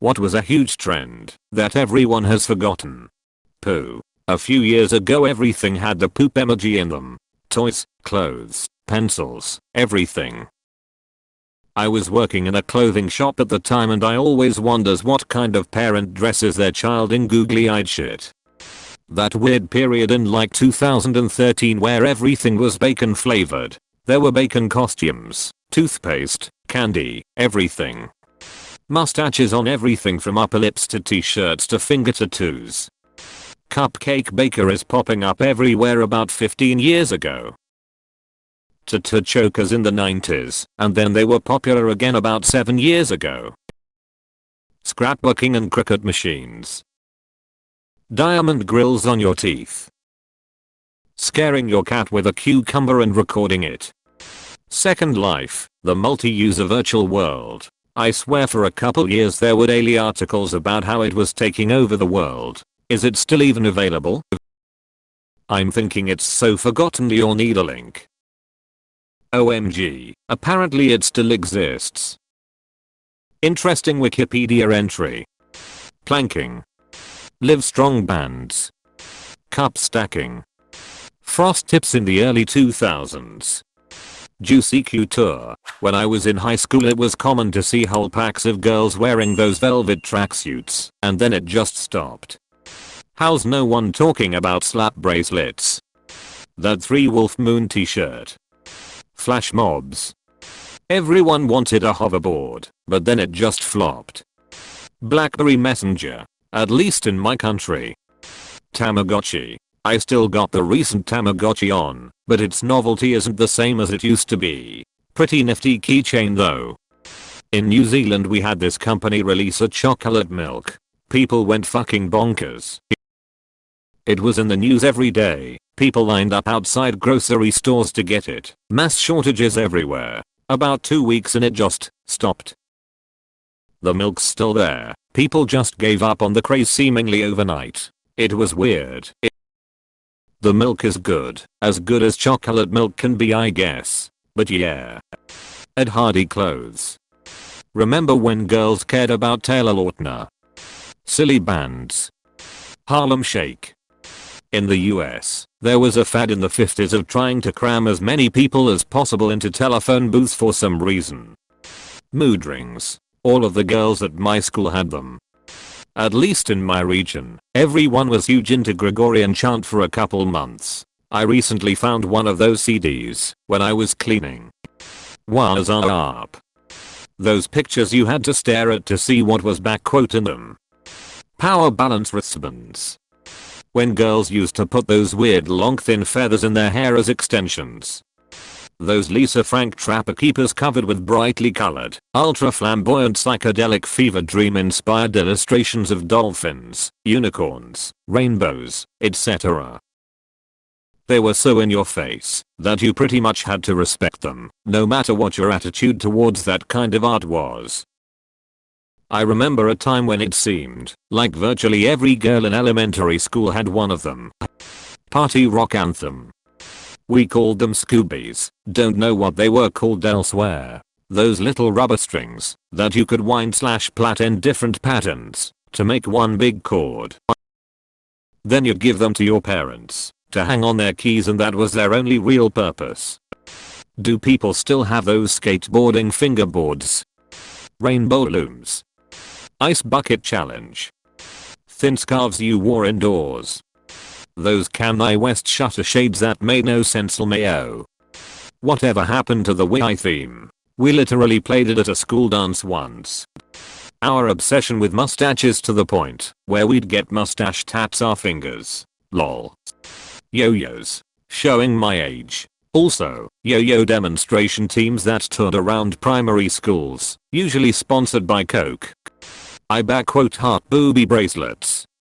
What was a huge trend that everyone has forgotten? Poo. A few years ago everything had the poop emoji in them. Toys, clothes, pencils, everything. I was working in a clothing shop at the time and I always wonders what kind of parent dresses their child in googly-eyed shit. That weird period in like 2013 where everything was bacon flavored. There were bacon costumes, toothpaste, candy, everything. Mustaches on everything from upper lips to t-shirts to finger tattoos. Cupcake Baker is popping up everywhere about 15 years ago. Tattoo chokers in the 90s, and then they were popular again about 7 years ago. Scrapbooking and cricket machines. Diamond grills on your teeth. Scaring your cat with a cucumber and recording it. Second Life, the multi-user virtual world. I swear for a couple years there were daily articles about how it was taking over the world. Is it still even available? I'm thinking it's so forgotten you'll need a link. OMG, apparently it still exists. Interesting Wikipedia entry. Planking. Livestrong bands. Cup stacking. Frost tips in the early 2000s. Juicy Couture. When I was in high school it was common to see whole packs of girls wearing those velvet tracksuits, and then it just stopped. How's no one talking about slap bracelets? That 3 Wolf Moon t-shirt. Flash mobs. Everyone wanted a hoverboard, but then it just flopped. BlackBerry Messenger. At least in my country. Tamagotchi. I still got the recent Tamagotchi on, but its novelty isn't the same as it used to be. Pretty nifty keychain though. In New Zealand we had this company release a chocolate milk. People went fucking bonkers. It was in the news every day. People lined up outside grocery stores to get it. Mass shortages everywhere. About 2 weeks and it just stopped. The milk's still there. People just gave up on the craze seemingly overnight. It was weird. The milk is good. As good as chocolate milk can be I guess. But yeah. Ed Hardy clothes. Remember when girls cared about Taylor Lautner? Silly bands. Harlem Shake. In the US, there was a fad in the 50s of trying to cram as many people as possible into telephone booths for some reason. Mood rings. All of the girls at my school had them. At least in my region, everyone was huge into Gregorian chant for a couple months. I recently found one of those CDs when I was cleaning. Wow's up. Those pictures you had to stare at to see what was backquote in them. Power balance wristbands. When girls used to put those weird long thin feathers in their hair as extensions. Those Lisa Frank Trapper keepers covered with brightly colored, ultra flamboyant psychedelic fever dream inspired illustrations of dolphins, unicorns, rainbows, etc. They were so in your face that you pretty much had to respect them, no matter what your attitude towards that kind of art was. I remember a time when it seemed like virtually every girl in elementary school had one of them. Party rock anthem. We called them Scoobies. Don't know what they were called elsewhere. Those little rubber strings that you could wind/plait in different patterns to make one big cord. Then you'd give them to your parents to hang on their keys and that was their only real purpose. Do people still have those skateboarding fingerboards? Rainbow looms. Ice bucket challenge. Thin scarves you wore indoors. Those Kanye West shutter shades that made no sense LMAO. Whatever happened to the Wii theme? We literally played it at a school dance once. Our obsession with mustaches to the point where we'd get mustache tats our fingers. Lol. Yo-yos. Showing my age. Also, yo-yo demonstration teams that toured around primary schools, usually sponsored by Coke. I backquote heart booby bracelets.